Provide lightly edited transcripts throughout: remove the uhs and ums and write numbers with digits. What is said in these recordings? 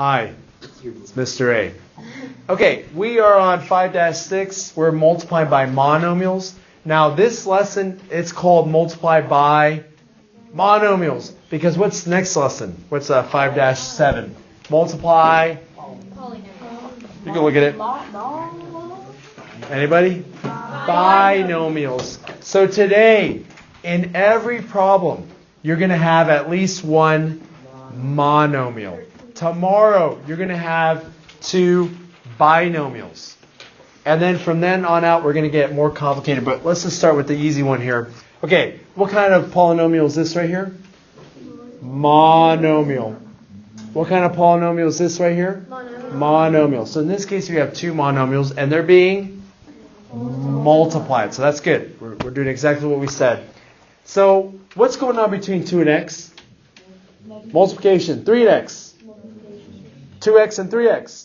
Hi, it's Mr. A. Okay, we are on 5-6. We're multiplying by monomials. Now this lesson, it's called multiply by monomials. Because what's the next lesson? What's 5-7? Multiply. You can look at it. Anybody? Binomials. So today, in every problem, you're going to have at least one monomial. Tomorrow, you're going to have 2 binomials. And then from then on out, we're going to get more complicated. But let's just start with the easy one here. Okay, what kind of polynomial is this right here? Monomial. What kind of polynomial is this right here? Monomial. So in this case, we have 2 monomials, and they're being multiplied. So that's good. We're doing exactly what we said. So what's going on between 2 and x? Multiplication. 3 and x. 2x and 3x.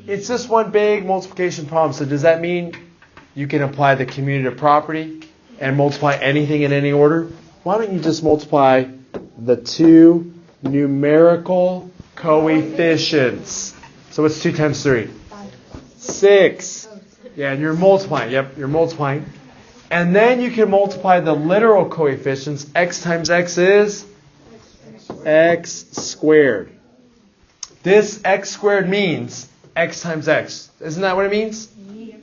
It's just one big multiplication problem. So does that mean you can apply the commutative property and multiply anything in any order? Why don't you just multiply the 2 numerical coefficients? So what's 2 times 3? 6. Yeah, and you're multiplying. Yep, you're multiplying. And then you can multiply the literal coefficients. X times x is x squared. This x squared means x times x. Isn't that what it means?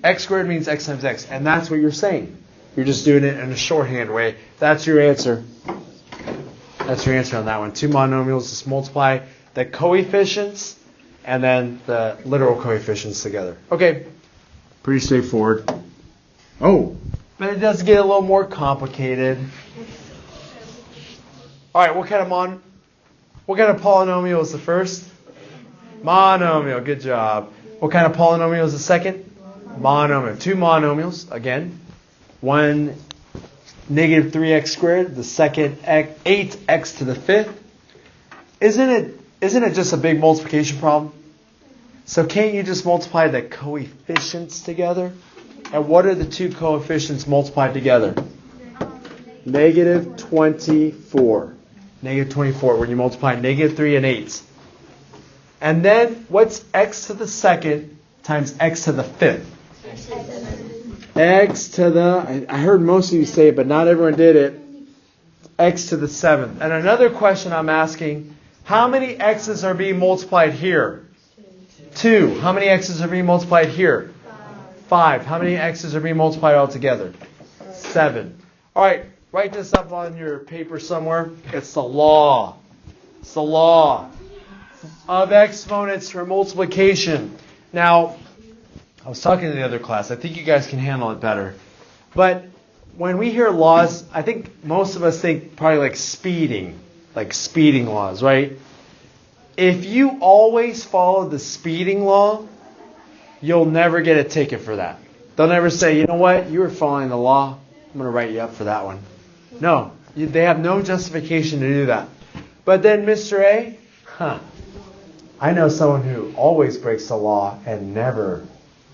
X squared means x times x. And that's what you're saying. You're just doing it in a shorthand way. That's your answer. That's your answer on that one. 2 monomials, just multiply the coefficients and then the literal coefficients together. Okay. Pretty straightforward. Oh, but it does get a little more complicated. All right, what kind of polynomial is the first? Monomial. Good job. What kind of polynomial is the second? Monomial. 2 monomials again. One negative 3x squared. The second 8x to the 5th. Isn't it just a big multiplication problem? So can't you just multiply the coefficients together? And what are the 2 coefficients multiplied together? Negative 24. Negative 24 when you multiply negative 3 and 8. And then what's x to the 2nd times x to the 5th? X to the, I heard most of you say it, but not everyone did it. X to the 7th. And another question I'm asking, how many x's are being multiplied here? 2. How many x's are being multiplied here? 5. How many x's are being multiplied altogether? 7. All right, write this up on your paper somewhere. It's the law. It's the law of exponents for multiplication. Now, I was talking to the other class. I think you guys can handle it better. But when we hear laws, I think most of us think probably like speeding laws, right? If you always follow the speeding law, you'll never get a ticket for that. They'll never say, you know what, you were following the law. I'm going to write you up for that one. No, they have no justification to do that. But then Mr. A, I know someone who always breaks the law and never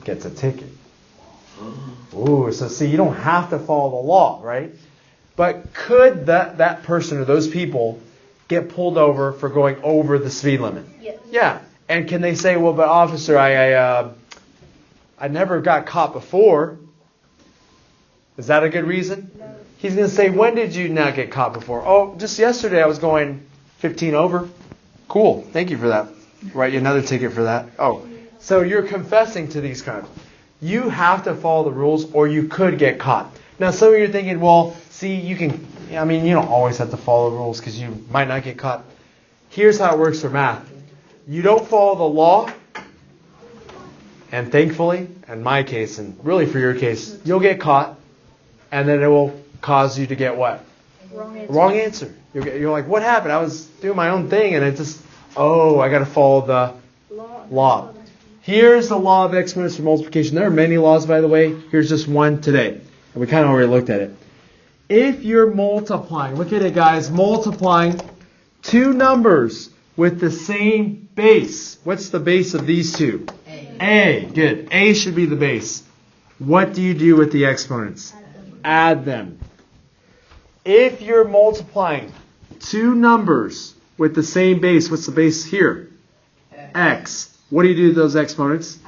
gets a ticket. Ooh, so see, you don't have to follow the law, right? But could that person or those people get pulled over for going over the speed limit? Yes. Yeah. And can they say, well, but officer, I never got caught before. Is that a good reason? No. He's going to say, when did you not get caught before? Oh, just yesterday I was going 15 over. Cool. Thank you for that. Write you another ticket for that. Oh, so you're confessing to these crimes. You have to follow the rules or you could get caught. Now, some of you are thinking, well, see, you don't always have to follow the rules because you might not get caught. Here's how it works for math. You don't follow the law, and thankfully, in my case, and really for your case, you'll get caught, and then it will cause you to get what? Wrong answer. You're like, what happened? I was doing my own thing, and I got to follow the law. Here's the law of exponents for multiplication. There are many laws, by the way. Here's just one today, and we kind of already looked at it. If you're multiplying, look at it, guys, multiplying 2 numbers with the same base. What's the base of these 2? A. Good. A should be the base. What do you do with the exponents? Add them. If you're multiplying 2 numbers with the same base, what's the base here? x. What do you do to those exponents?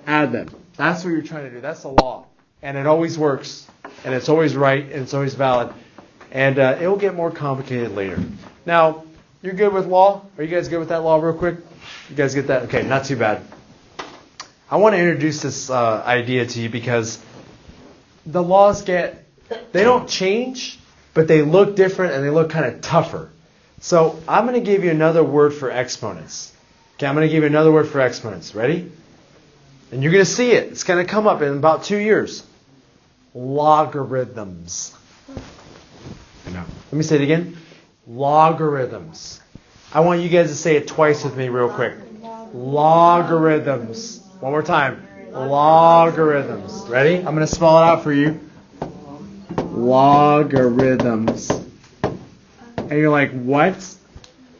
Add them. That's what you're trying to do. That's the law. And it always works. And it's always right. And it's always valid. And it will get more complicated later. Now, you're good with law? Are you guys good with that law real quick? You guys get that? Okay, not too bad. I want to introduce this idea to you because the laws they don't change, but they look different and they look kind of tougher. So I'm going to give you another word for exponents. Okay, I'm going to give you another word for exponents. Ready? And you're going to see it. It's going to come up in about 2 years. Logarithms. Let me say it again. Logarithms. I want you guys to say it twice with me real quick. Logarithms. One more time. Logarithms. Ready? I'm going to spell it out for you. Logarithms. And you're like, what?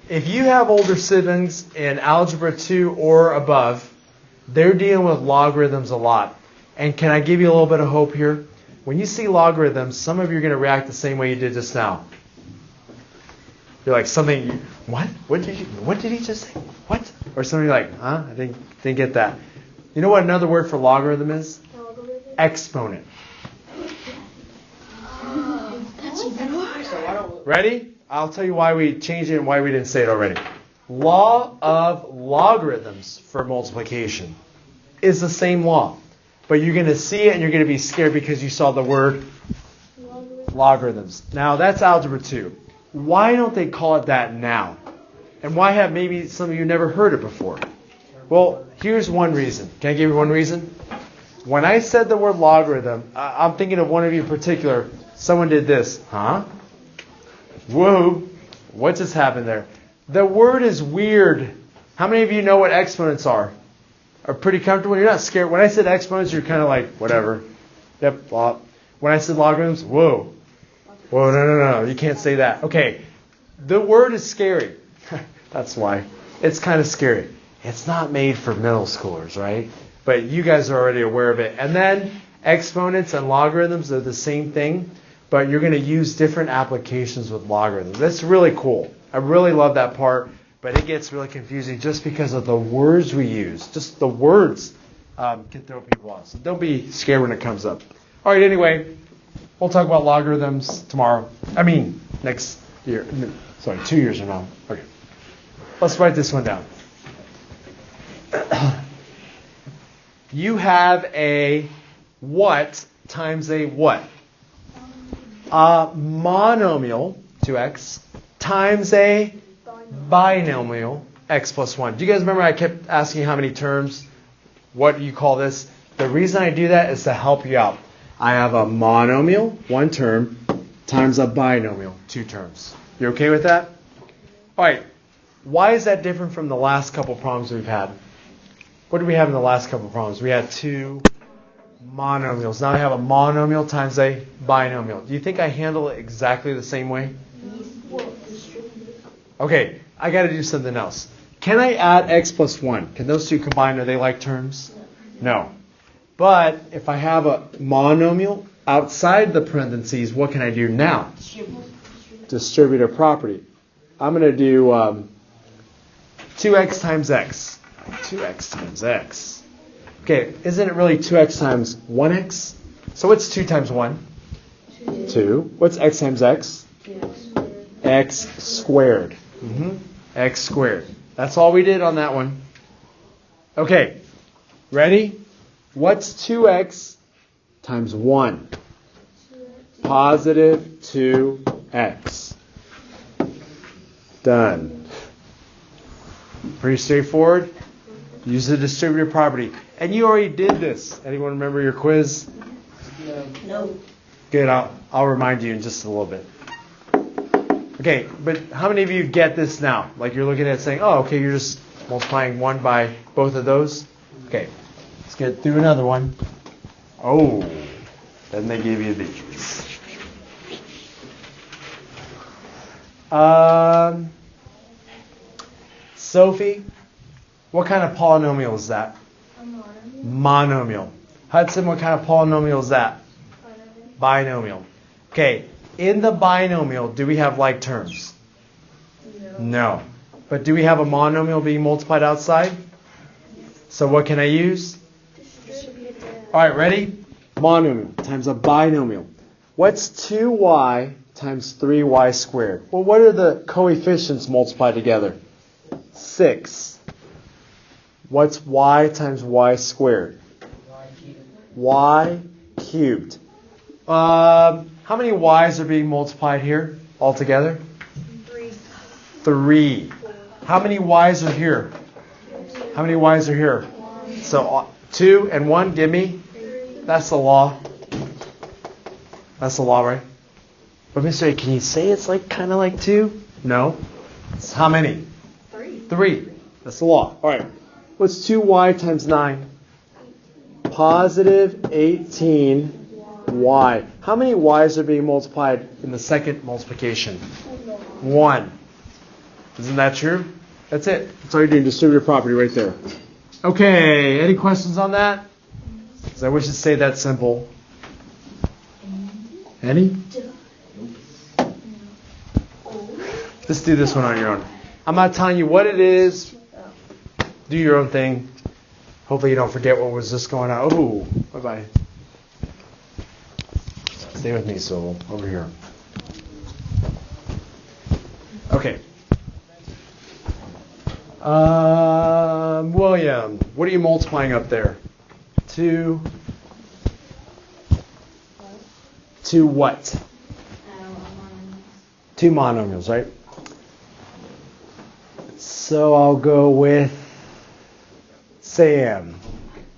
If you have older siblings in Algebra 2 or above, they're dealing with logarithms a lot. And can I give you a little bit of hope here? When you see logarithms, some of you are going to react the same way you did just now. You're like, what? What did he just say? What? Or some of you are like, huh? I didn't get that. You know what another word for logarithm is? Logarithm. Exponent. Ready? I'll tell you why we changed it and why we didn't say it already. Law of logarithms for multiplication is the same law. But you're going to see it and you're going to be scared because you saw the word logarithms. Now, that's Algebra 2. Why don't they call it that now? And why have maybe some of you never heard it before? Well, here's one reason. Can I give you one reason? When I said the word logarithm, I'm thinking of one of you in particular. Someone did this. Huh? Whoa. What just happened there? The word is weird. How many of you know what exponents are? Are pretty comfortable? You're not scared. When I said exponents, you're kind of like, whatever. Yep. When I said logarithms, whoa. Whoa, no. You can't say that. Okay. The word is scary. That's why. It's kind of scary. It's not made for middle schoolers, right? But you guys are already aware of it. And then exponents and logarithms are the same thing, but you're going to use different applications with logarithms. That's really cool. I really love that part, but it gets really confusing just because of the words we use. Just the words can throw people off. So don't be scared when it comes up. All right, anyway, we'll talk about logarithms tomorrow. Next year. 2 years from now. Okay. Let's write this one down. You have a what times a what? A monomial, 2x, times a binomial, x plus 1. Do you guys remember I kept asking how many terms? What do you call this? The reason I do that is to help you out. I have a monomial, 1 term, times a binomial, 2 terms. You okay with that? All right. Why is that different from the last couple problems we've had? What did we have in the last couple of problems? We had 2 monomials. Now I have a monomial times a binomial. Do you think I handle it exactly the same way? Okay, I got to do something else. Can I add x plus 1? Can those two combine? Are they like terms? No. But if I have a monomial outside the parentheses, what can I do now? Distributive property. I'm going to do 2x times x. 2x times x. Okay, isn't it really 2x times 1x? So what's 2 times 1? 2. What's x times x? X squared. X squared. That's all we did on that one. Okay, ready? What's 2x times 1? Positive 2x. Done. Pretty straightforward. Use the distributive property. And you already did this. Anyone remember your quiz? No. Good. I'll remind you in just a little bit. Okay, but how many of you get this now? Like you're looking at it saying, oh, okay, you're just multiplying 1 by both of those? Okay, let's get through another one. Oh, then they gave you the... Sophie, what kind of polynomial is that? A monomial. Hudson, what kind of polynomial is that? Binomial. Okay, in the binomial, do we have like terms? No. But do we have a monomial being multiplied outside? So what can I use? All right, ready? Monomial times a binomial. What's 2y times 3y squared? Well, what are the coefficients multiplied together? 6. What's y times y squared? Y cubed. How many y's are being multiplied here altogether? 3. How many y's are here? How many y's are here? So 2 and 1, give me. That's the law. That's the law, right? But Mr. A, can you say it's like kind of like 2? No. It's how many? 3. That's the law. All right. What's 2y times 9? Positive 18y. How many y's are being multiplied in the second multiplication? 1. Isn't that true? That's it. That's all you're doing. Distributive property right there. Okay. Any questions on that? Because I wish it stayed that simple. Any? Just do this one on your own. I'm not telling you what it is. Do your own thing. Hopefully you don't forget what was just going on. Oh, bye-bye. Stay with me, Sewell. Over here. Okay. William, what are you multiplying up there? 2 what? 2 monomials, right? So I'll go with Sam.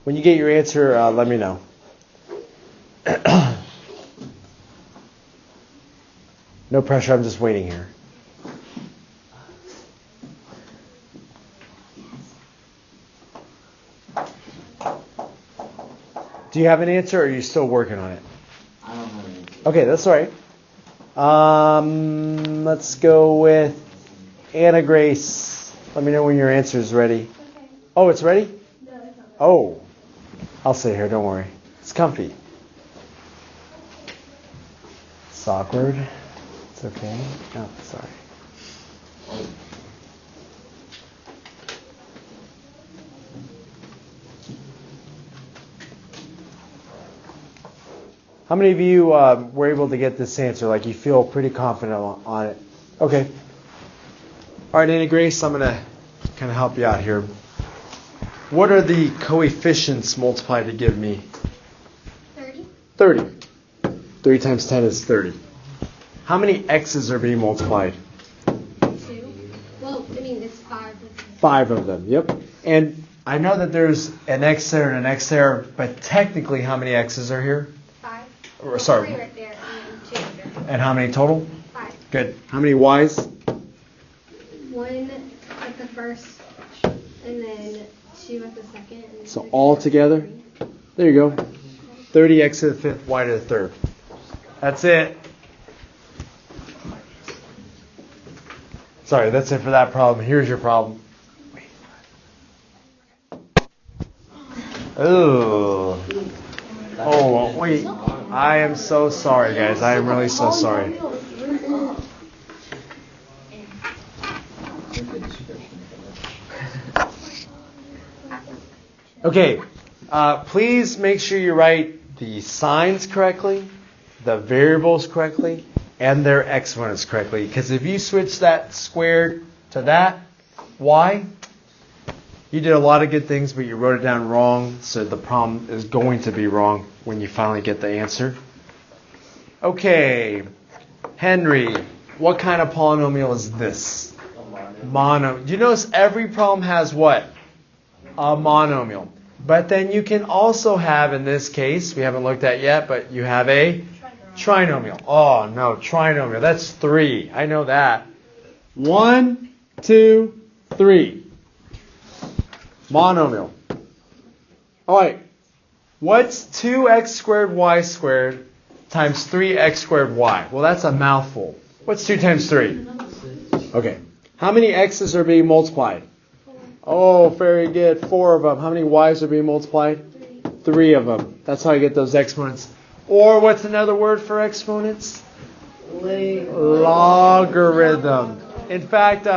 When you get your answer, let me know. No pressure, I'm just waiting here. Do you have an answer, or are you still working on it? I don't have an answer. Okay, that's all right. Let's go with Anna Grace. Let me know when your answer is ready. Okay. Oh, it's ready? No, it's not. Oh, I'll sit here. Don't worry. It's comfy. It's awkward. It's okay. Oh, sorry. How many of you were able to get this answer? Like you feel pretty confident on it? Okay. All right, Anna Grace, I'm going to kind of help you out here. What are the coefficients multiplied to give me? 30. 30. 3 times 10 is 30. How many x's are being multiplied? 2. Well, I mean, it's 5. 5 of them, yep. And I know that there's an x there and an x there, but technically how many x's are here? 5. Or, sorry. 3 right there, and 2 right there. And how many total? 5. Good. How many y's? 1 at the first, and then 2 at the second. And So 6 all at the together? three. There you go. 30x to the 5th, y to the 3rd. That's it. Sorry, that's it for that problem. Here's your problem. Oh. Oh, wait. I am so sorry, guys. I am really so sorry. Okay. Please make sure you write the signs correctly, the variables correctly, and their exponents correctly. Because if you switch that squared to that, y, you did a lot of good things, but you wrote it down wrong, so the problem is going to be wrong when you finally get the answer. Okay, Henry, what kind of polynomial is this? Mono. Do you notice every problem has what? A monomial. But then you can also have, in this case, we haven't looked at yet, but you have a trinomial. Oh, no, trinomial. That's 3. I know that. 1, 2, 3. Monomial. All right. What's 2x squared y squared times 3x squared y? Well, that's a mouthful. What's 2 times 3? Okay. How many x's are being multiplied? Oh, very good. 4 of them. How many y's are being multiplied? 3 of them. That's how I get those exponents. Or what's another word for exponents? Logarithm. In fact,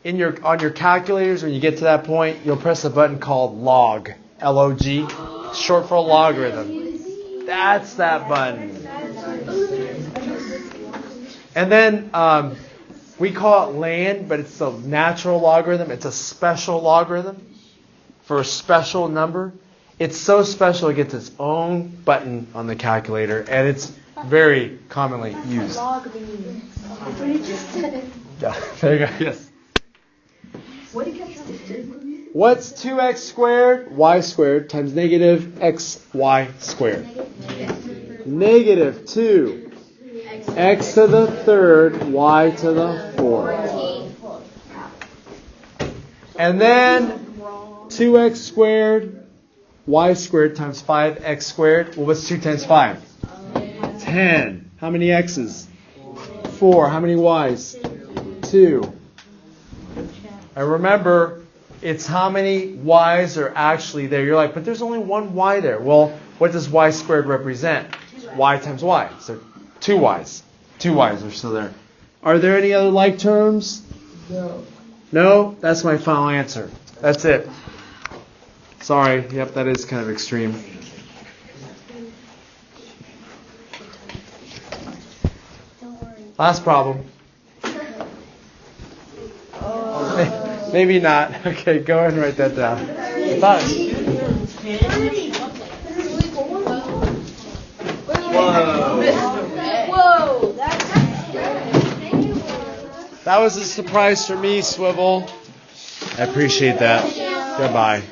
on your calculators, when you get to that point, you'll press a button called log, L-O-G, short for logarithm. That's that button. And then we call it land, but it's a natural logarithm. It's a special logarithm for a special number. It's so special it gets its own button on the calculator, and it's very commonly used. Yeah, there you go. Yes. What's 2x squared? Y squared times negative xy squared. Negative 2. X to the third, y to the fourth. And then 2x squared, y squared times 5x squared. Well, what's 2 times 5? 10. How many x's? 4. How many y's? 2. And remember, it's how many y's are actually there. You're like, but there's only one y there. Well, what does y squared represent? Y times y. So 2 y's. 2 y's are still there. Are there any other like terms? No. No? That's my final answer. That's it. Sorry. Yep, that is kind of extreme. Last problem. Maybe not. Okay, go ahead and write that down. Whoa. That was a surprise for me, Swivel. I appreciate that. Goodbye.